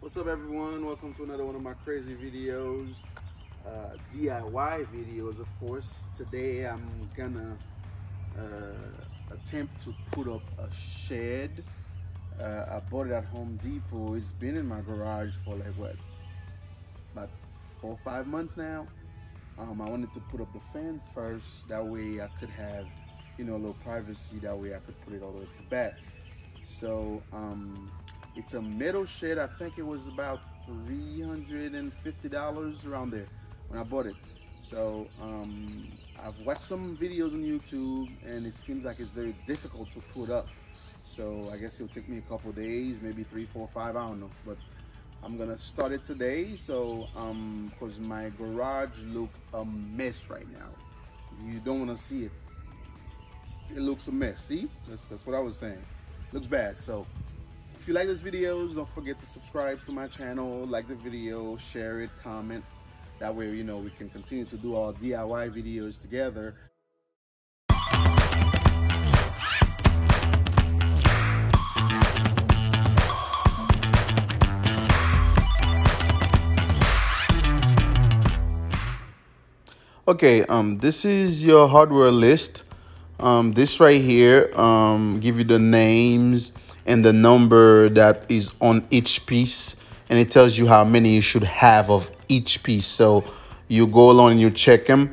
What's up, everyone? Welcome to another one of my crazy videos, DIY videos, of course. Today I'm gonna attempt to put up a shed. I bought it at Home Depot. It's been in my garage for like what, about 4 or 5 months now. I wanted to put up the fence first, that way I could have, you know, a little privacy. That way I could put it all the way to the back. So it's a metal shed. I think it was about $350 around there when I bought it. So I've watched some videos on YouTube and it seems like it's very difficult to put up. So I guess it'll take me a couple days, maybe 3, 4, 5, I don't know. But I'm gonna start it today. So because my garage look a mess right now. You don't wanna see it. It looks a mess. See? That's what I was saying. Looks bad. So if you like these videos, don't forget to subscribe to my channel, like the video, share it, comment. That way, you know, we can continue to do our DIY videos together. Okay, this is your hardware list. This right here give you the names and the number that is on each piece, and it tells you how many you should have of each piece. So you go along and you check them.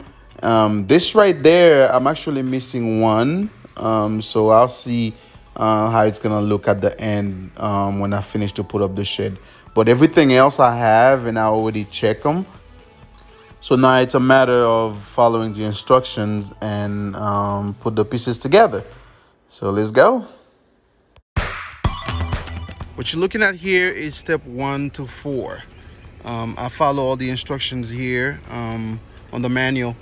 This right there, I'm actually missing one. So I'll see how it's gonna look at the end when I finish to put up the shed. But everything else I have, and I already check them. So now it's a matter of following the instructions and put the pieces together. So let's go. What you're looking at here is step 1 to 4. I follow all the instructions here on the manual,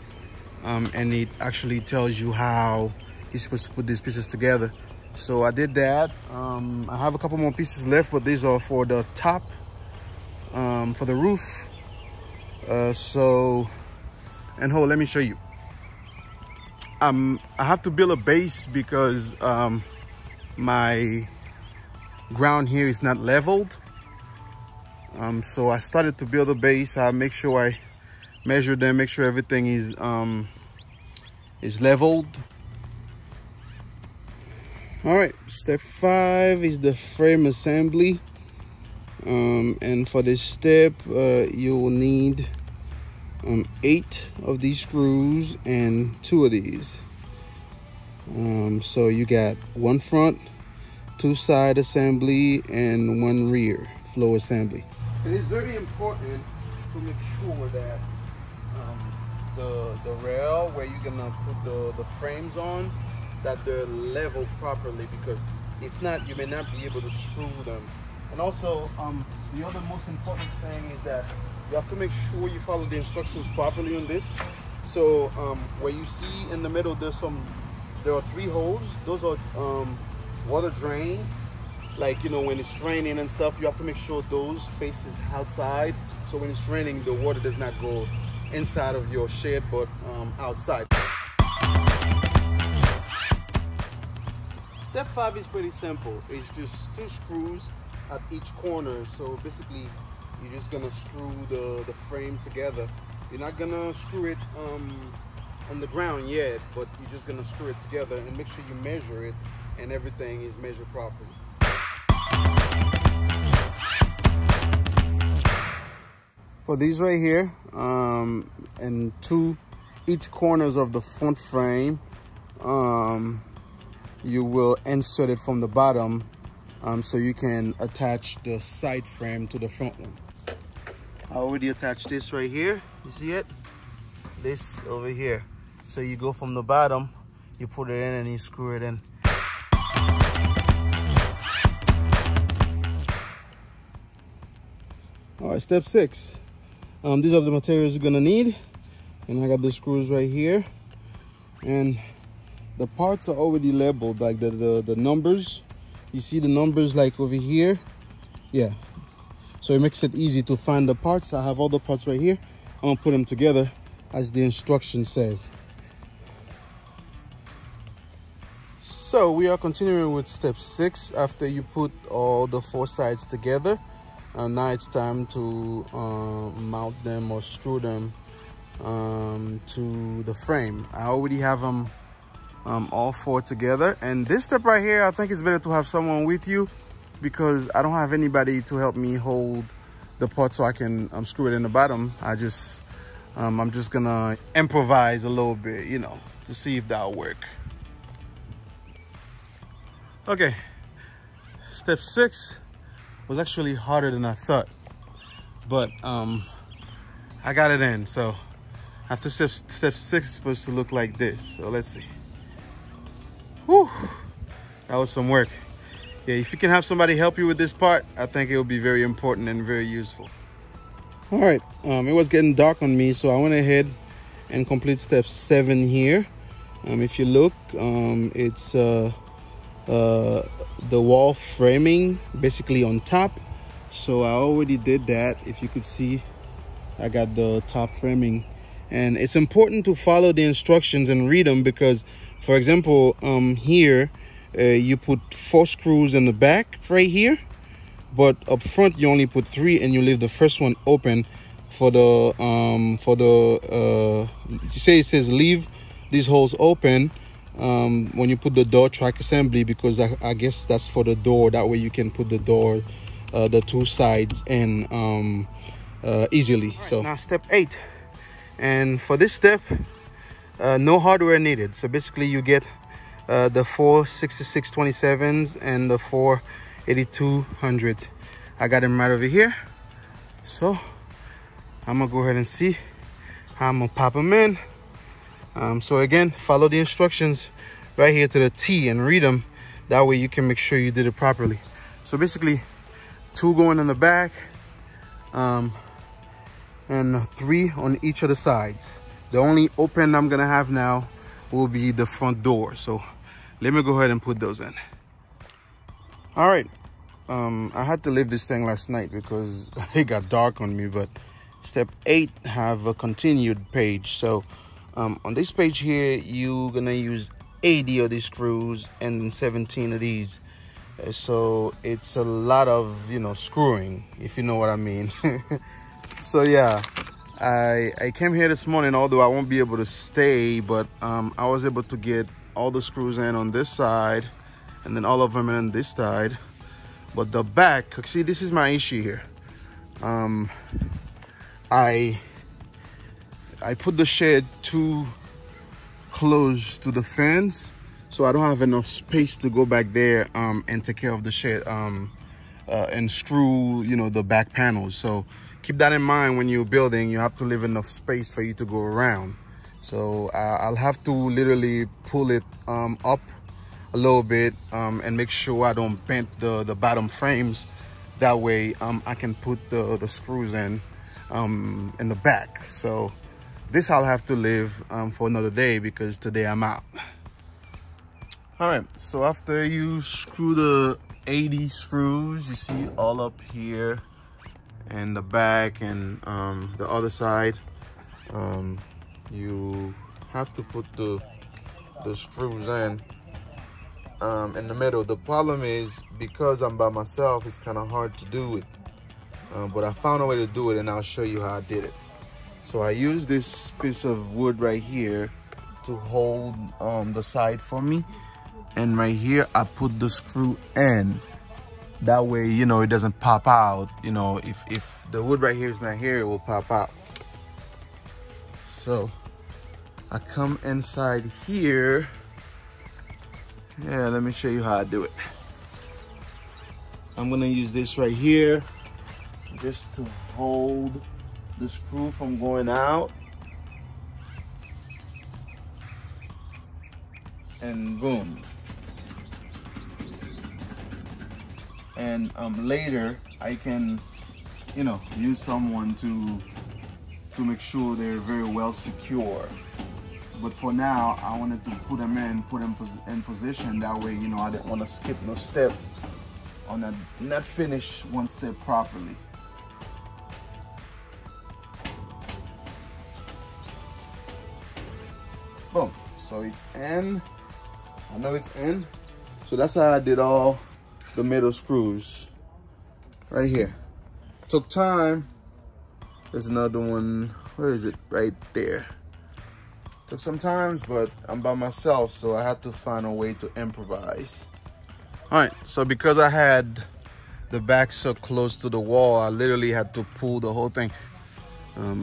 and it actually tells you how you're supposed to put these pieces together. So I did that. I have a couple more pieces left, but these are for the top, for the roof. And let me show you. I have to build a base because my ground here is not leveled. So I started to build a base. I make sure I measure them, make sure everything is leveled. All right, step 5 is the frame assembly. And for this step, you will need 8 of these screws and 2 of these. So you got 1 front, 2 side assembly, and 1 rear floor assembly. It is very important to make sure that the rail where you're gonna put the frames on, that they're level properly, because if not, you may not be able to screw them. And also, the other most important thing is that you have to make sure you follow the instructions properly on this. So where you see in the middle, there are 3 holes. Those are water drain. Like, you know, when it's raining and stuff, you have to make sure those faces outside. So when it's raining, the water does not go inside of your shed, but outside. Step 5 is pretty simple. It's just 2 screws at each corner. So basically, you're just gonna screw the frame together. You're not gonna screw it on the ground yet, but you're just gonna screw it together and make sure you measure it and everything is measured properly. For these right here, and each corners of the front frame, you will insert it from the bottom, so you can attach the side frame to the front one. I already attached this right here. You see it? This over here. So you go from the bottom, you put it in and you screw it in. All right, step 6. These are the materials you're gonna need. And I got the screws right here. And the parts are already labeled, like the numbers. You see the numbers like over here? Yeah. So it makes it easy to find the parts. I have all the parts right here. I'm gonna put them together as the instruction says. So we are continuing with step 6. After you put all the 4 sides together, Now it's time to mount them or screw them to the frame. I already have them all four together, and this step right here, I think it's better to have someone with you because I don't have anybody to help me hold the part so I can screw it in the bottom. I'm just gonna improvise a little bit, you know, to see if that'll work. Okay, step 6 was actually harder than I thought, but I got it in. So after step 6 is supposed to look like this. So let's see. Whew, that was some work. Yeah, if you can have somebody help you with this part, I think it will be very important and very useful. All right, it was getting dark on me, so I went ahead and complete step 7 here. If you look, it's the wall framing basically on top. So I already did that. If you could see, I got the top framing, and it's important to follow the instructions and read them because, for example, here you put 4 screws in the back right here, but up front you only put 3, and you leave the first one open for the you say it says leave these holes open when you put the door track assembly, because I guess that's for the door. That way you can put the door, the 2 sides in easily. Right, so now step 8, and for this step no hardware needed. So basically you get the 4 6627s and the 4 8200s. I got them right over here, so I'm gonna go ahead and see how I'm gonna pop them in. So again, follow the instructions right here to the T and read them. That way you can make sure you did it properly. So basically 2 going in the back, and 3 on each of the sides. The only open I'm gonna have now will be the front door. So let me go ahead and put those in. All right, I had to leave this thing last night because it got dark on me, but step 8 have a continued page. So on this page here, you're gonna use 80 of these screws and 17 of these. So it's a lot of, you know, screwing, if you know what I mean. So yeah, I came here this morning, although I won't be able to stay, but I was able to get all the screws in on this side and then all of them in on this side. But the back, see, this is my issue here. I put the shed too close to the fence, so I don't have enough space to go back there and take care of the shed and screw, you know, the back panels. So keep that in mind when you're building. You have to leave enough space for you to go around. So I'll have to literally pull it up a little bit and make sure I don't bend the bottom frames. That way I can put the screws in the back. So this I'll have to leave for another day because today I'm out. All right, so after you screw the 80 screws, you see all up here and the back and the other side, you have to put the screws in the middle. The problem is, because I'm by myself, it's kind of hard to do it, but I found a way to do it, and I'll show you how I did it. So I use this piece of wood right here to hold the side for me, and right here I put the screw in. That way, you know, it doesn't pop out. You know, if the wood right here is not here, it will pop out. So I come inside here. Yeah, let me show you how I do it. I'm gonna use this right here just to hold the screw from going out. And boom. And later I can, you know, use someone to make sure they're very well secure. But for now, I wanted to put them in position. That way, you know, I didn't want to skip no step on that, not finish one step properly. Boom. So it's in. I know it's in. So that's how I did all the middle screws right here. Took time. There's another one. Where is it? Right there. Took some time, but I'm by myself, so I had to find a way to improvise. All right, so because I had the back so close to the wall, I literally had to pull the whole thing.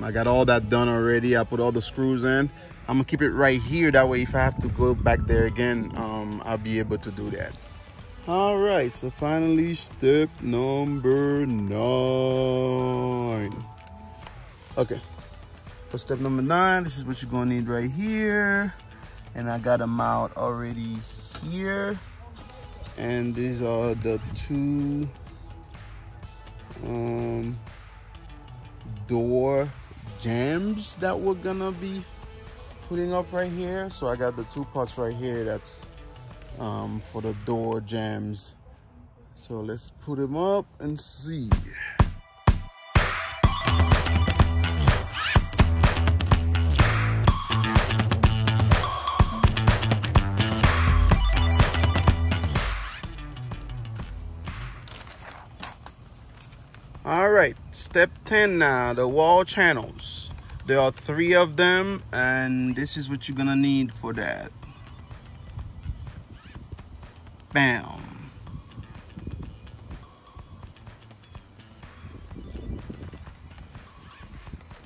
I got all that done already. I put all the screws in. I'm gonna keep it right here. That way, if I have to go back there again, I'll be able to do that. All right, so finally step number 9. Okay, for step number 9, this is what you're gonna need right here. And I got them out already here. And these are the 2 door jambs that we're gonna be putting up right here. So I got the 2 parts right here that's for the door jambs. So let's put them up and see. All right, step 10 now, the wall channels. There are 3 of them, and this is what you're gonna need for that. Bam.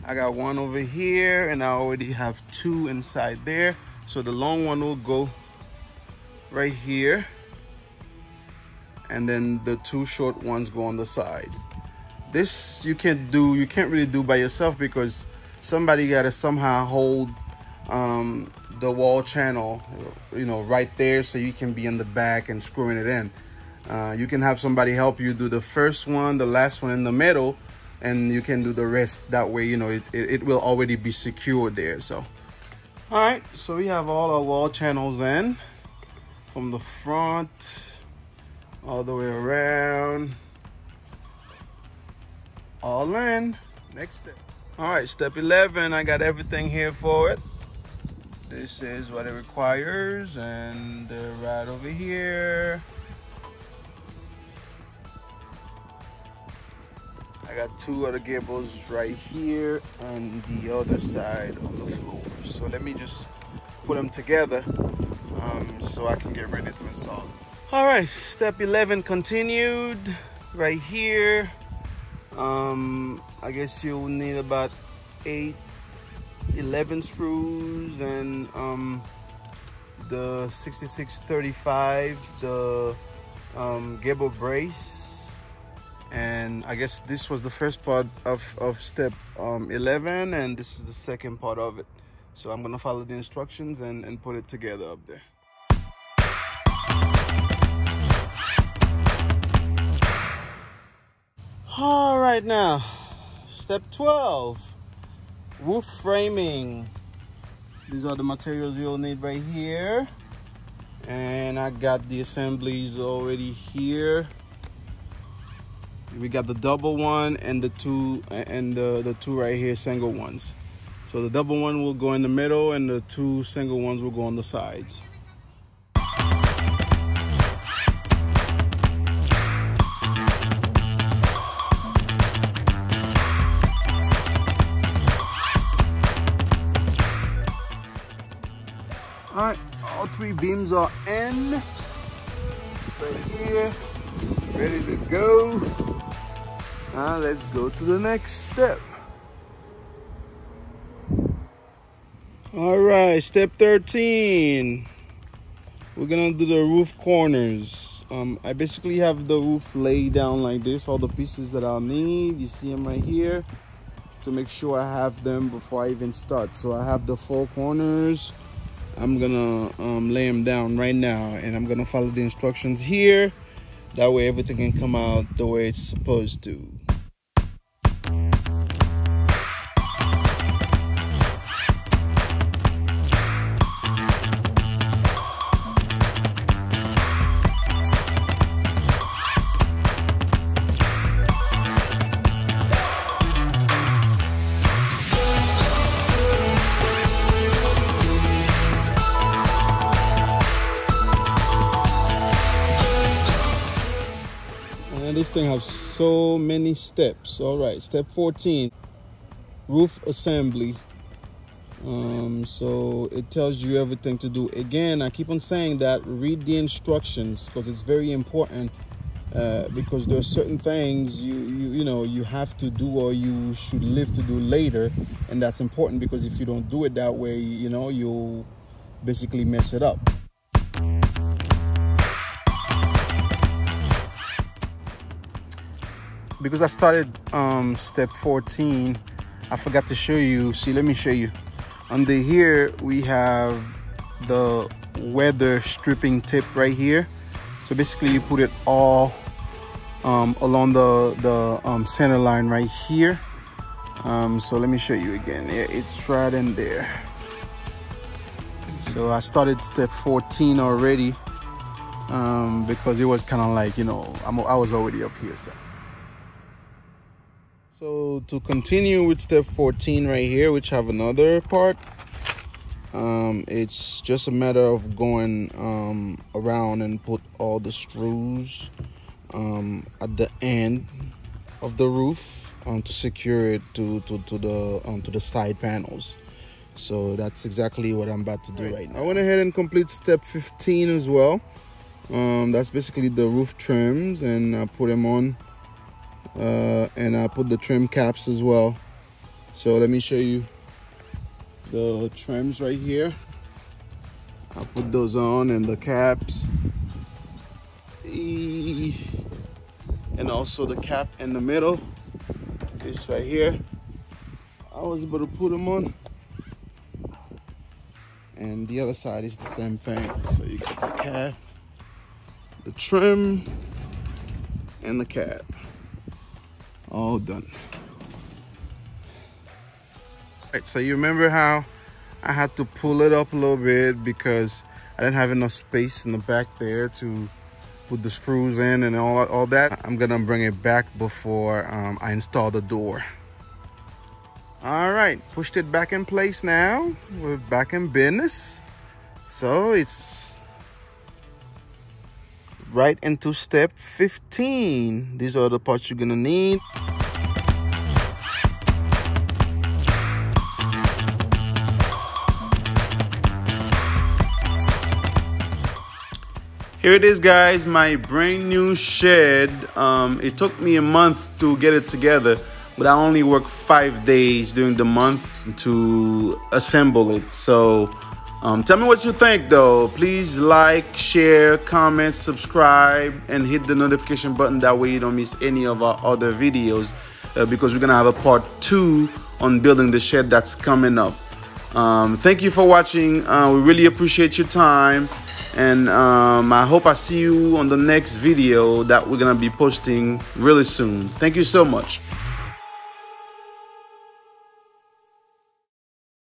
I got 1 over here, and I already have 2 inside there. So the long one will go right here, and then the 2 short ones go on the side. This you can't really do by yourself, because somebody gotta somehow hold the wall channel, right there, so you can be in the back and screwing it in. You can have somebody help you do the first one, the last one in the middle, and you can do the rest. That way, it will already be secured there. So, all right, so we have all our wall channels in, from the front all the way around. All in. Next step. All right, step 11, I got everything here for it. This is what it requires, and they're right over here. I got 2 other gables right here on the other side of the floor. So let me just put them together so I can get ready to install them. All right, step 11 continued right here. I guess you'll need about 11 screws, and the 6635, the gable brace. And I guess this was the first part of step 11, and this is the second part of it. So I'm gonna follow the instructions and put it together up there. All right, now step 12, roof framing. These are the materials you'll need right here, and I got the assemblies already here. We got the double one and the 2 right here, single ones. So the double one will go in the middle, and the 2 single ones will go on the sides. All right, all 3 beams are in right here, ready to go. Now let's go to the next step. All right, step 13. We're gonna do the roof corners. I basically have the roof laid down like this, all the pieces that I'll need. You see them right here, to make sure I have them before I even start. So I have the 4 corners. I'm gonna lay them down right now, and I'm gonna follow the instructions here. That way everything can come out the way it's supposed to. this thing has so many steps. All right, step 14, roof assembly. So it tells you everything to do. Again, I keep on saying that read the instructions, because it's very important, because there are certain things you know you have to do, or you should live to do later, and that's important, because if you don't do it that way, you know, you'll basically mess it up. Because I started step 14, I forgot to show you. See, let me show you. Under here we have the weather stripping tip right here. So basically you put it all along the center line right here. So let me show you again. Yeah, it's right in there. So I started step 14 already, because it was kind of like, you know, I was already up here. So to continue with step 14 right here, which have another part, it's just a matter of going around and put all the screws at the end of the roof to secure it to the side panels. So that's exactly what I'm about to do right now. I went ahead and complete step 15 as well. That's basically the roof trims, and I put them on. And I put the trim caps as well. So let me show you the trims right here. I put those on, and the caps, and also the cap in the middle, this right here. I was able to put them on, and the other side is the same thing. So you got the cap, the trim, and the cap. All done. All right, so you remember how I had to pull it up a little bit because I didn't have enough space in the back there to put the screws in and all that. I'm gonna bring it back before I install the door. All right, pushed it back in place now. We're back in business. So it's right into step 15. These are the parts you're gonna need. Here it is, guys, my brand new shed. It took me a month to get it together, but I only worked 5 days during the month to assemble it. So tell me what you think, though. Please like, share, comment, subscribe, and hit the notification button. That way you don't miss any of our other videos, because we're gonna have a part 2 on building the shed that's coming up. Thank you for watching. We really appreciate your time, and I hope I see you on the next video that we're gonna be posting really soon. Thank you so much.